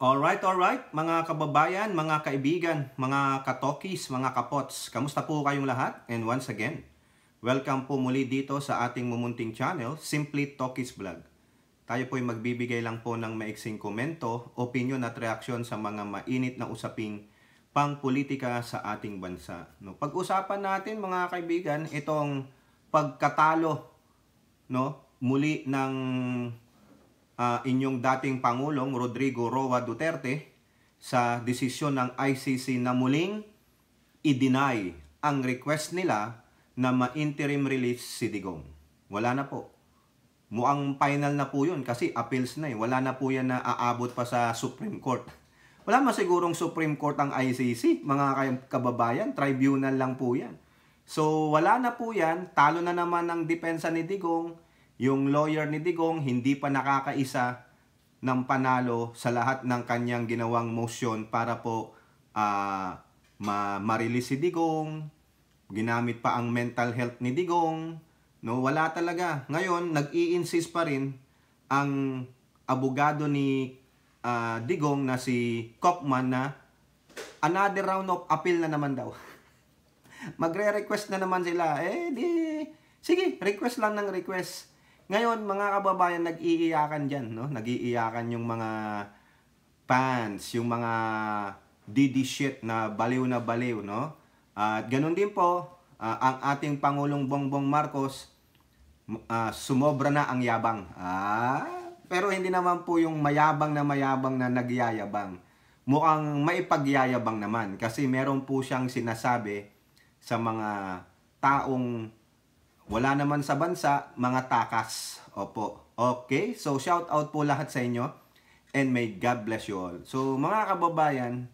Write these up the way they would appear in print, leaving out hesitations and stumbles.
Alright, mga kababayan, mga kaibigan, mga katokis, mga kapots. Kamusta po kayong lahat? And once again, welcome po muli dito sa ating mumunting channel, Simply Tokis Vlog. Tayo po'y magbibigay lang po ng maiksing komento, opinion at reaksyon sa mga mainit na usaping pang-politika sa ating bansa. No, pag-usapan natin mga kaibigan, itong pagkatalo muli ng inyong dating Pangulong Rodrigo Roa Duterte sa desisyon ng ICC na muling i-deny ang request nila na ma-interim release si Digong. Wala na po. Mukhang final na po yun kasi appeals na eh. Wala na po yan na aabot pa sa Supreme Court. Wala masigurong Supreme Court ang ICC, mga kababayan. Tribunal lang po yan. So wala na po yan. Talo na naman ang depensa ni Digong. Yung lawyer ni Digong hindi pa nakakaisa ng panalo sa lahat ng kanyang ginawang motion para po ma-release si Digong. Ginamit pa ang mental health ni Digong. No, wala talaga. Ngayon, nag-i-insist pa rin ang abogado ni Digong na si Kopman na another round of appeal na naman daw. Magre-request na naman sila. Sige, request lang ng request. Ngayon, mga kababayan, nag-iiyakan dyan, no? Nag-iiyakan yung mga fans, yung mga DD shit na baliw, no? At ganun din po, ang ating Pangulong Bongbong Marcos, sumobra na ang yabang. Pero hindi naman po yung mayabang na nagyayabang. Mukhang maipagyayabang naman kasi meron po siyang sinasabi sa mga taong wala naman sa bansa, mga takas. Opo. Okay? So, shout out po lahat sa inyo. And may God bless you all. So, mga kababayan,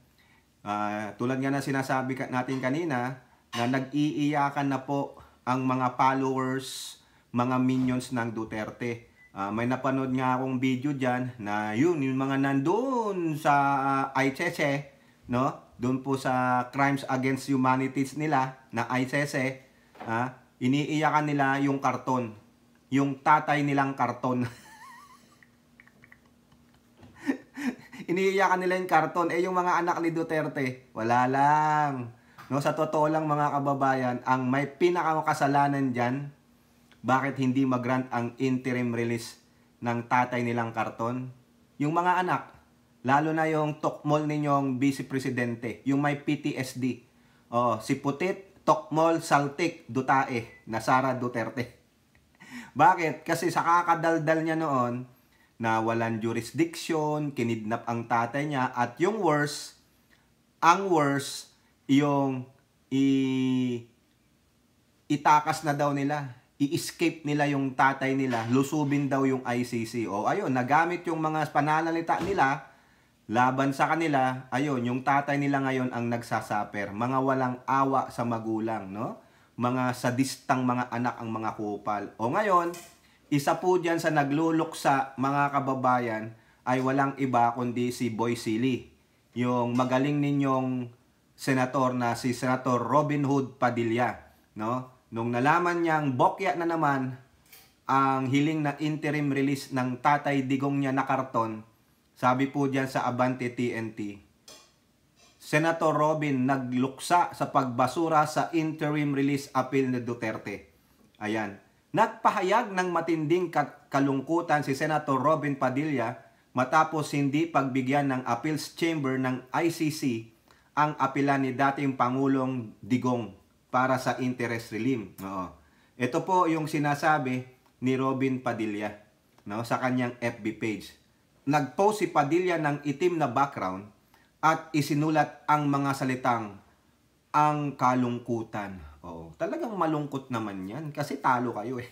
tulad nga na sinasabi natin kanina, na nag-iiyakan na po ang mga followers, mga minions ng Duterte. May napanood nga akong video dyan na yung mga nandun sa ICC, no? Doon po sa Crimes Against Humanities nila na ICC, iniiyakan nila yung karton. Yung tatay nilang karton. Iniiyakan nila yung karton. Yung mga anak ni Duterte, wala lang. No, sa totoo lang mga kababayan, ang may pinakakasalanan dyan, bakit hindi mag-grant ang interim release ng tatay nilang karton? Yung mga anak, lalo na yung tokmol ninyong vice presidente, yung may PTSD. Si Putit, Tokmol, Saltik, Dutae, na Sara Duterte. Bakit? Kasi sa kakadaldal niya noon, na walang jurisdiction, kinidnap ang tatay niya, at yung worst, yung itakas na daw nila, i-escape nila yung tatay nila, lusubin daw yung ICC. Ayun, nagamit yung mga pananalita nila, laban sa kanila, ayun, yung tatay nila ngayon ang nagsasaper. Mga walang awa sa magulang, no? Mga sadistang mga anak ang mga kupal. Ngayon, isa po dyan sa nagluluksa, mga kababayan, ay walang iba kundi si Boy Silly. Yung magaling ninyong senator na si Senator Robin Hood Padilla, no? Nung nalaman niyang bokya na naman ang hiling na interim release ng tatay Digong niya na karton, sabi po dyan sa Abante TNT, Senator Robin nagluksa sa pagbasura sa interim release appeal ni Duterte. Ayan. Nagpahayag ng matinding kalungkutan si Senator Robin Padilla matapos hindi pagbigyan ng Appeals Chamber ng ICC ang apela ni dating Pangulong Digong para sa interest relief. Ito po yung sinasabi ni Robin Padilla, no, sa kanyang FB page. Nag-post si Padilla ng itim na background at isinulat ang mga salitang ang kalungkutan. Talagang malungkot naman yan kasi talo kayo eh.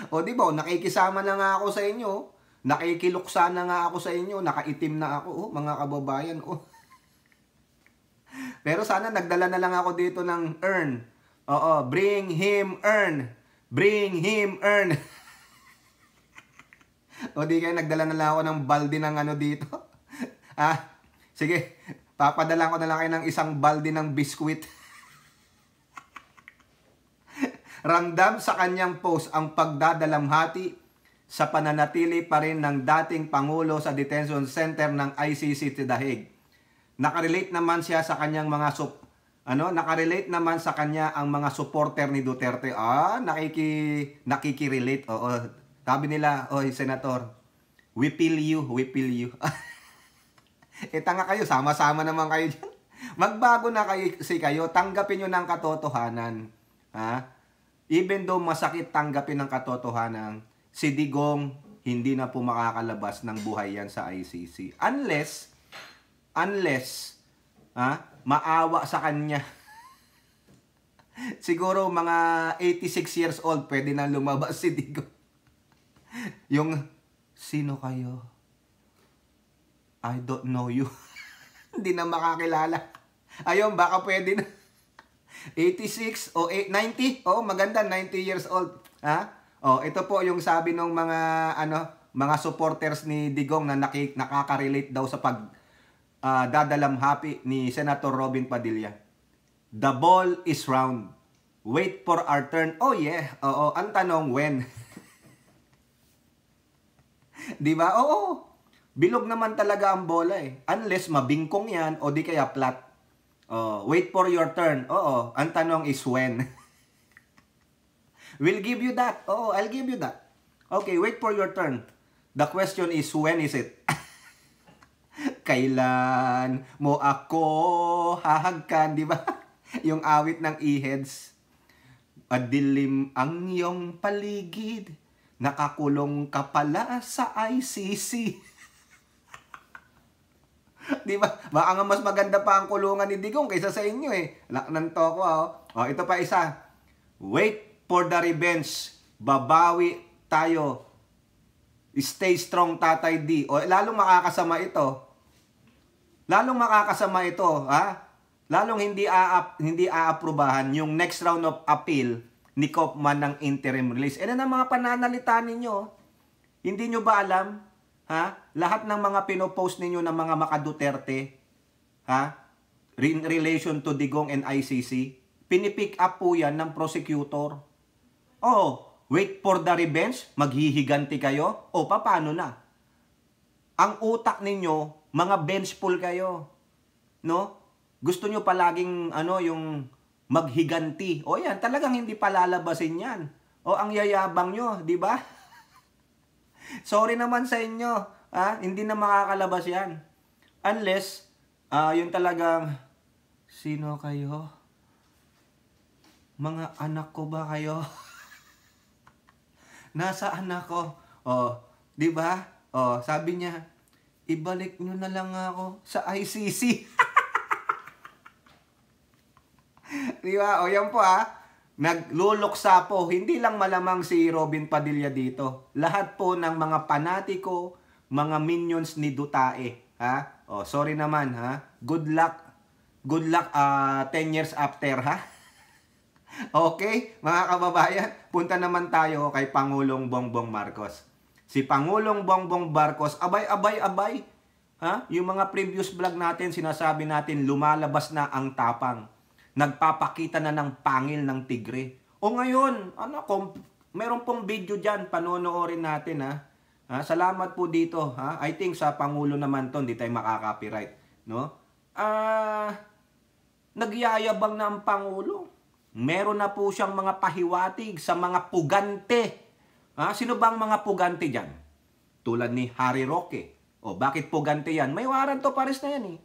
Di ba? Nakikisama na nga ako sa inyo. Nakikiluksa na nga ako sa inyo. Nakaitim na ako, mga kababayan. Pero sana nagdala na lang ako dito ng urn. Bring him urn. Bring him urn. Di kayo nagdala na lang ako ng balde ng ano dito. Sige, papadala ko na lang kayo ng isang balde ng biskwit. Ramdam sa kanyang post ang pagdadalamhati sa pananatili pa rin ng dating Pangulo sa detention center ng ICC sa The Hague. Nakarelate naman siya sa kanyang mga nakarelate naman sa kanya ang mga supporter ni Duterte. Nakikirelate. Oo. Sabi nila, "Oy, Senator, we feel you, we feel you." Tanga kayo, sama-sama naman kayo dyan. Magbago na kayo, tanggapin nyo ng katotohanan. Ha? Even though masakit tanggapin ng katotohanan, si Digong hindi na po makakalabas ng buhay yan sa ICC. Unless, maawa sa kanya. Siguro mga 86 years old, pwede na lumabas si Digong. Yung, "Sino kayo? I don't know you." Hindi na makakilala. Ayun, baka pwede na. 86 o 90? Oh, maganda, 90 years old. Ha? Oh, ito po yung sabi ng mga supporters ni Digong na nakaka-relate daw sa dadalamhapi ni Senator Robin Padilla. "The ball is round. Wait for our turn." Oh yeah. Oo, ang tanong when. 'Di ba? Oo. Bilog naman talaga ang bola eh. Unless mabingkong 'yan o di kaya flat. Oh, wait for your turn. Oo, ang tanong is when. We'll give you that. Oo, I'll give you that. Okay, wait for your turn. The question is, when is it? Kailan mo ako hahagkan, di ba? Yung awit ng E-Heads. Adilim ang iyong paligid, nakakulong ka pala sa ICC. Di ba? Baka nga mas maganda pa ang kulungan ni Digong kaysa sa inyo eh. Nanto ko oh. Ito pa isa. Wait for the revenge. Babawi tayo. Stay strong, Tatay D. O lalong makakasama ito. Ha? Lalong hindi aaprubahan yung next round of appeal ni Kaufman ng interim release. Ano na mga pananalita ninyo? Hindi nyo ba alam? Ha? Lahat ng mga pinopost ninyo ng mga maka-Duterte, ha? In relation to Digong and ICC, pinipick up po yan ng prosecutor. Oh, wait for the revenge? Maghihiganti kayo? O, paano na? Ang utak ninyo, mga bench pull kayo. No? Gusto nyo palaging, yung maghiganti. O yan, talagang hindi palalabasin yan. O, ang yayabang nyo, di ba? Sorry naman sa inyo, hindi na makakalabas yan. Unless, yung talagang, "Sino kayo? Mga anak ko ba kayo?" Nasaan ako? Oh, di ba? Oh, sabi niya, "Ibalik nyo na lang ako sa ICC." Di ba? O yan po nagluluksa po, hindi lang malamang si Robin Padilla dito. Lahat po ng mga panatiko, mga minions ni Dutae. Ha? Oh, sorry naman, ha? Good luck 10 years after, ha? Okay, mga kababayan, punta naman tayo kay Pangulong Bongbong Marcos. Si Pangulong Bongbong Marcos, abay. Ha? Yung mga previous vlog natin, sinasabi natin, lumalabas na ang tapang. Nagpapakita na ng pangil ng tigre. O ngayon, meron pong video dyan, panonoorin natin ha. Salamat po dito ha. I think sa Pangulo naman to, hindi tayo makaka-copyright. No? Nagyayabang na ang Pangulo. Meron na po siyang mga pahiwatig sa mga pugante. Sino bang mga pugante dyan? Tulad ni Harry Roque. O bakit pugante yan? May warrant to pares na yan eh.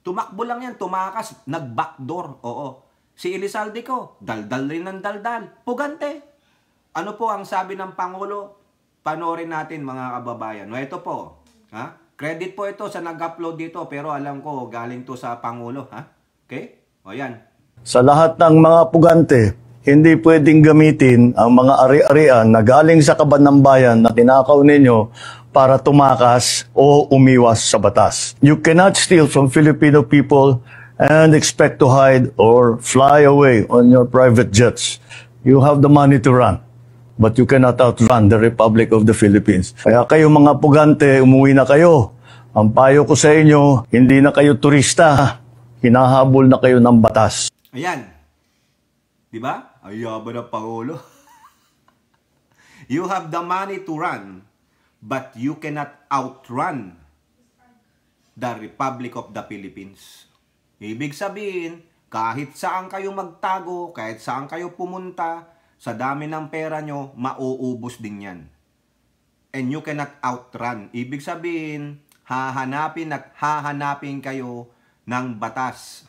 Tumakbo lang yan, tumakas, nag-backdoor. Oo. Si Elizalde ko, daldal rin ng daldal. Pugante. Ano po ang sabi ng Pangulo? Panoorin natin mga kababayan. No, ito po. Credit po ito sa nag-upload dito pero alam ko galing to sa Pangulo. Okay? O yan. Sa lahat ng mga pugante, hindi pwedeng gamitin ang mga ari-arian na galing sa kaban ng bayan na tinakaw ninyo para tumakas o umiwas sa batas. You cannot steal from Filipino people and expect to hide or fly away on your private jets. You have the money to run, but you cannot outrun the Republic of the Philippines. Kaya kayo mga pugante, umuwi na kayo. Ang payo ko sa inyo, hindi na kayo turista. Hinahabol na kayo ng batas. Ayan. Diba? Ayaba na Pangulo. You have the money to run, but you cannot outrun the Republic of the Philippines. Ibig sabihin, kahit saan kayo magtago, kahit saan kayo pumunta, sa dami ng pera nyo, mauubos din yan. And you cannot outrun. Ibig sabihin, hahanapin at hahanapin kayo ng batas.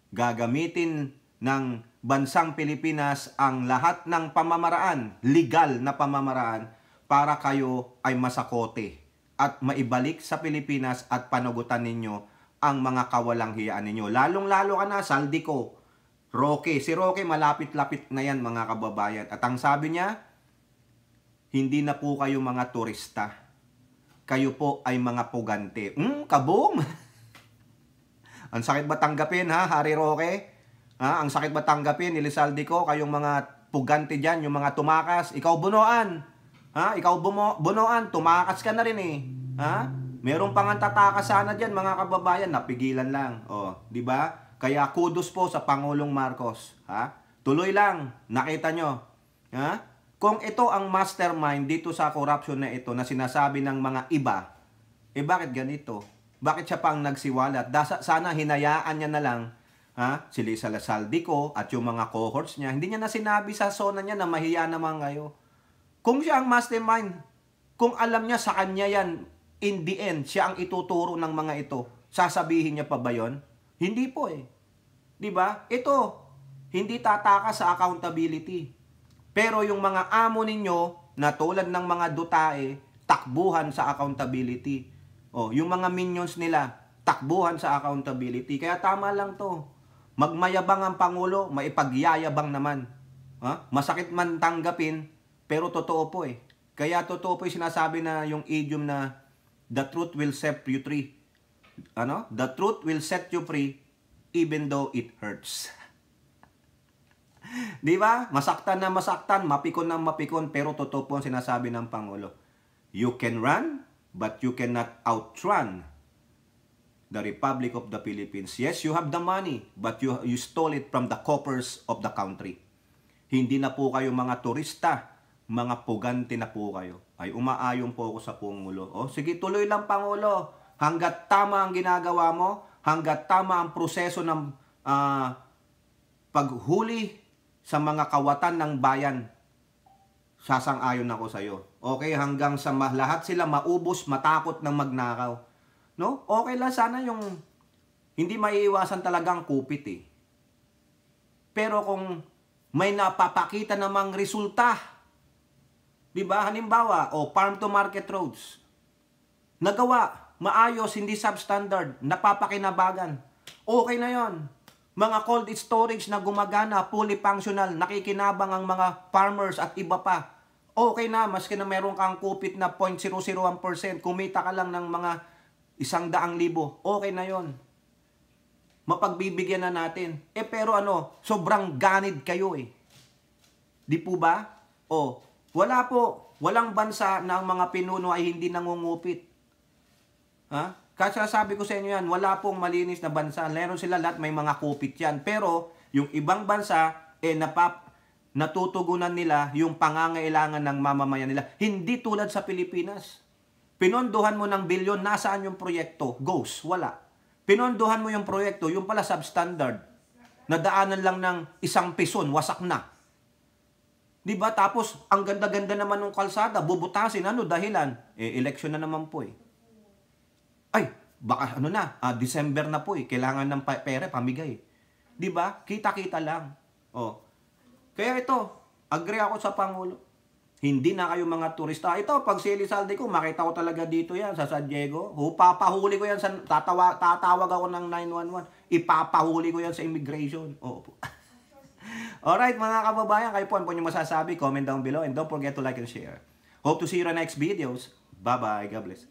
Gagamitin ng bansang Pilipinas ang lahat ng pamamaraan, legal na pamamaraan, para kayo ay masakote at maibalik sa Pilipinas at panagutan ninyo ang mga kawalang-hiyaan ninyo. Lalong-lalo ka na, Saldico, Roque. Si Roque, malapit-lapit na yan, mga kababayan. At ang sabi niya, hindi na po kayo mga turista. Kayo po ay mga pugante. Kaboom! Ang sakit ba tanggapin, ha, Harry Roque? Ha? Ang sakit ba tanggapin, Elizalde ko, kayong mga pugante dyan, yung mga tumakas. Ikaw bunuan. Ha? Ikaw bunuan, tumakas ka na rin eh. Ha? Meron pang tatakas sana dyan, mga kababayan, napigilan lang. Di ba? Kaya kudos po sa Pangulong Marcos. Ha? Tuloy lang, nakita nyo. Ha? Kung ito ang mastermind dito sa corruption na ito na sinasabi ng mga iba, bakit ganito? Bakit siya pang nagsiwalat? Sana hinayaan niya na lang, ha? Si Lisa Saldico at yung mga cohorts niya. Hindi niya na sinabi sa zona niya na mahiya naman kayo. Kung siya ang mastermind, kung alam niya sa kanya yan, in the end, siya ang ituturo ng mga ito, sasabihin niya pa ba yun? Hindi po eh. Diba? Ito, hindi tataka sa accountability. Pero yung mga amo ninyo, na tulad ng mga dutae, takbuhan sa accountability. Yung mga minions nila, takbuhan sa accountability. Kaya tama lang to. Magmayabang ang Pangulo, maipagyayabang naman. Masakit man tanggapin, pero totoo po eh. Kaya totoo po yung sinasabi na yung idiom na the truth will set you free. The truth will set you free even though it hurts. Di ba? Masaktan na masaktan, mapikon na mapikon, pero totoo po ang sinasabi ng Pangulo. You can run, but you cannot outrun the Republic of the Philippines. Yes, you have the money, but you stole it from the coffers of the country. Hindi na po kayo mga turista, mga pugante na po kayo. Ay umaayon po ako sa Pangulo. Sige, tuloy lang Pangulo. Hanggat tama ang ginagawa mo, hanggat tama ang proseso ng paghuli sa mga kawatan ng bayan, sasang-ayon ako sa iyo. Okay, hanggang sa lahat sila maubos, matakot ng magnakaw. No? Okay lang sana yung hindi maiiwasan talagang kupit eh. Pero kung may napapakita namang resulta, di ba? Halimbawa, farm to market roads. Nagawa, maayos, hindi substandard, napapakinabagan. Okay na yon. Mga cold storage na gumagana, fully functional, nakikinabang ang mga farmers at iba pa. Okay na, maski na meron kang kupit na 0.001%, kumita ka lang ng mga 100,000, okay na yon. Mapagbibigyan na natin. Pero sobrang ganid kayo eh. Di po ba? Wala po. Walang bansa na ang mga pinuno ay hindi nangungupit. Ha? Kasi sabi ko sa inyo yan, wala pong malinis na bansa. Meron sila lahat, may mga kupit yan. Pero yung ibang bansa, natutugunan nila yung pangangailangan ng mamamayan nila. Hindi tulad sa Pilipinas. Pinondohan mo ng bilyon, nasaan yung proyekto? Goes, wala. Pinondohan mo yung proyekto, yung pala substandard. Nadaanan lang ng 1 pison, wasak na. Diba? Tapos, ang ganda-ganda naman ng kalsada, bubutasin, dahilan? Eleksyon na naman po eh. Ay, baka December na po eh, kailangan ng pera, pamigay. Diba? Kita-kita lang. Kaya ito, agree ako sa Pangulo. Hindi na kayo mga turista. Ito, pag si Elizalde ko, makita ko talaga dito yan sa San Diego. Papahuli ko yan, tatawag ako ng 911. Ipapahuli ko yan sa immigration. Alright, mga kababayan, kayo po, ano po yung masasabi? Comment down below and don't forget to like and share. Hope to see you in the next videos. Bye-bye. God bless.